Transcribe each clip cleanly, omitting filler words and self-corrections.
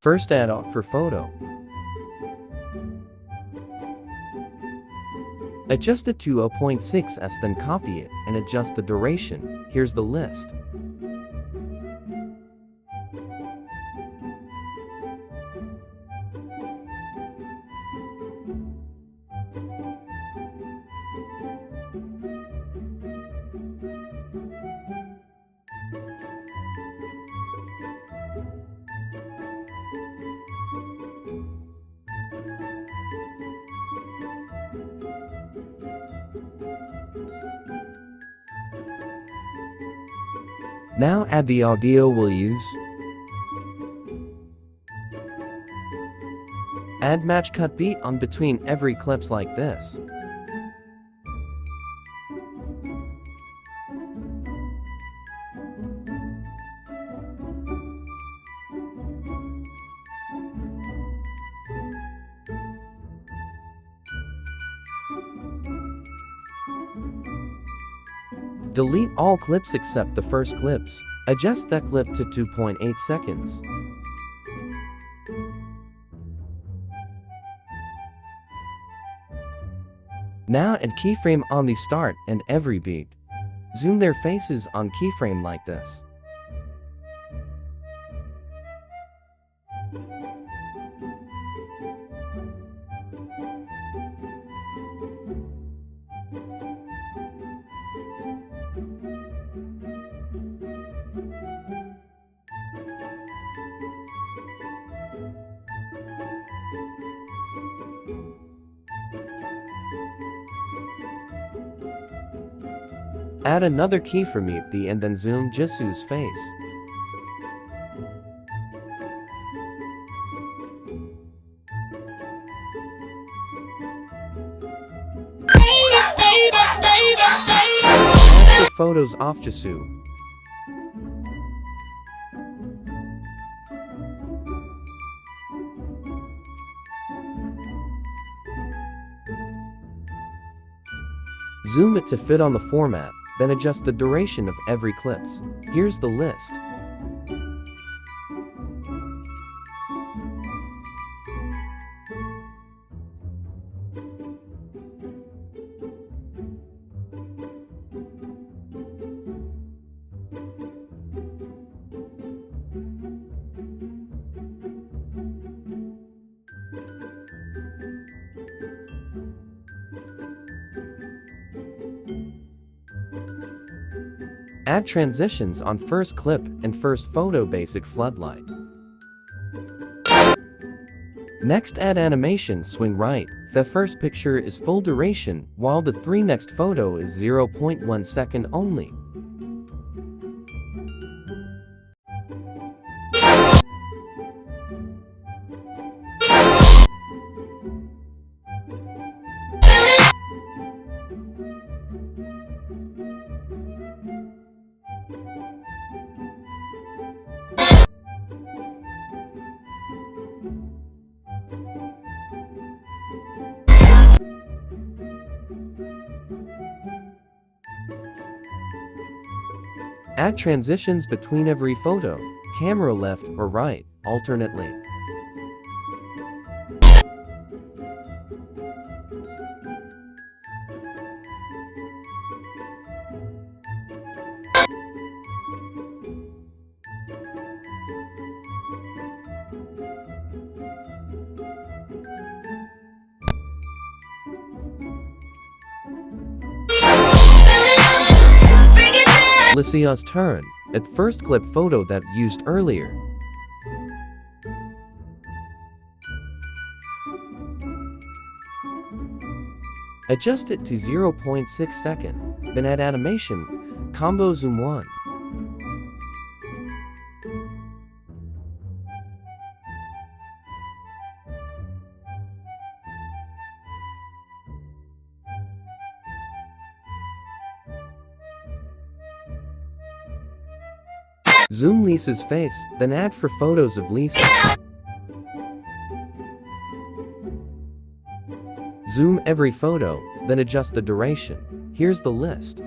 First add out for photo. Adjust it to 0.6s, then copy it and adjust the duration. Here's the list. Now add the audio we'll use. Add match cut beat on between every clips like this. Delete all clips except the first clips. Adjust that clip to 2.8 seconds. Now add keyframe on the start and every beat. Zoom their faces on keyframe like this. Add another keyframe at the end, then zoom Jisoo's face. Add the photos off Jisoo. Zoom it to fit on the format, then adjust the duration of every clips. Here's the list. Add transitions on first clip and first photo basic floodlight. Next add animation swing right. The first picture is full duration, while the three next photo is 0.1 second only. Add transitions between every photo, camera left or right, alternately. Lycia's turn. At first clip photo that used earlier. Adjust it to 0.6 second, then add animation, combo zoom 1. Zoom Lisa's face, then add for photos of Lisa. Zoom every photo, then adjust the duration. Here's the list.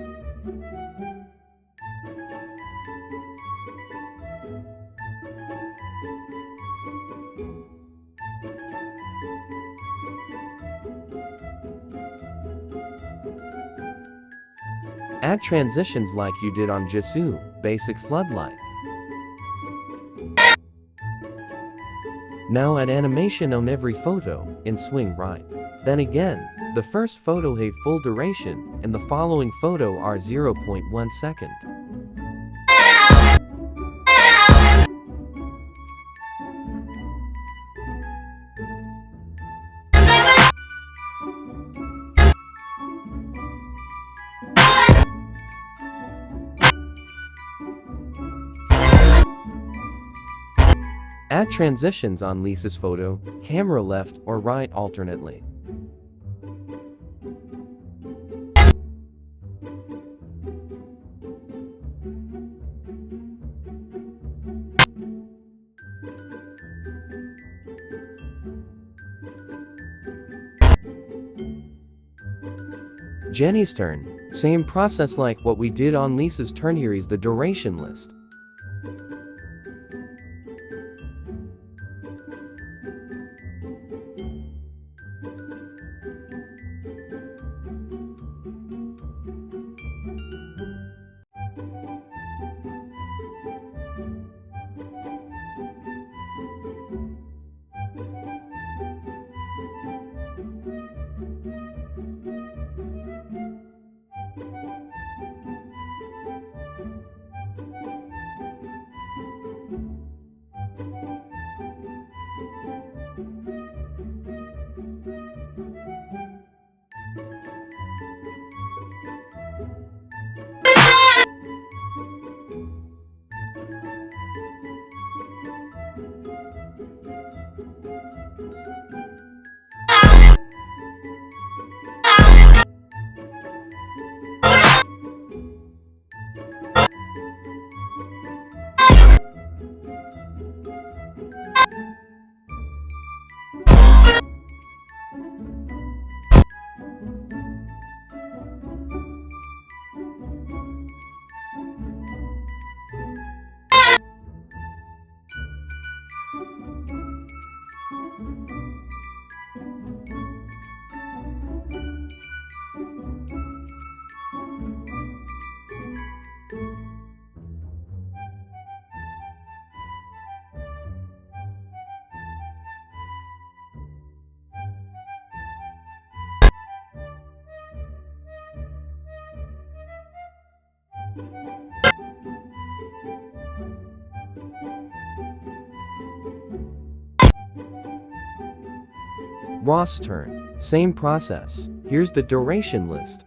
Add transitions like you did on Jisoo, basic floodlight. Now add animation on every photo, in swing right. Then again, the first photo have full duration, and the following photo are 0.1 second. Add transitions on Lisa's photo, camera left or right alternately. Jenny's turn. Same process like what we did on Lisa's turn. Here is the duration list. Ross' turn. Same process. Here's the duration list.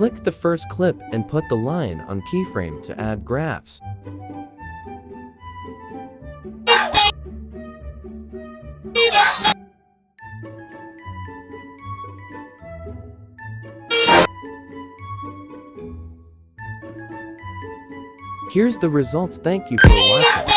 Click the first clip and put the line on keyframe to add graphs. Here's the results. Thank you for watching.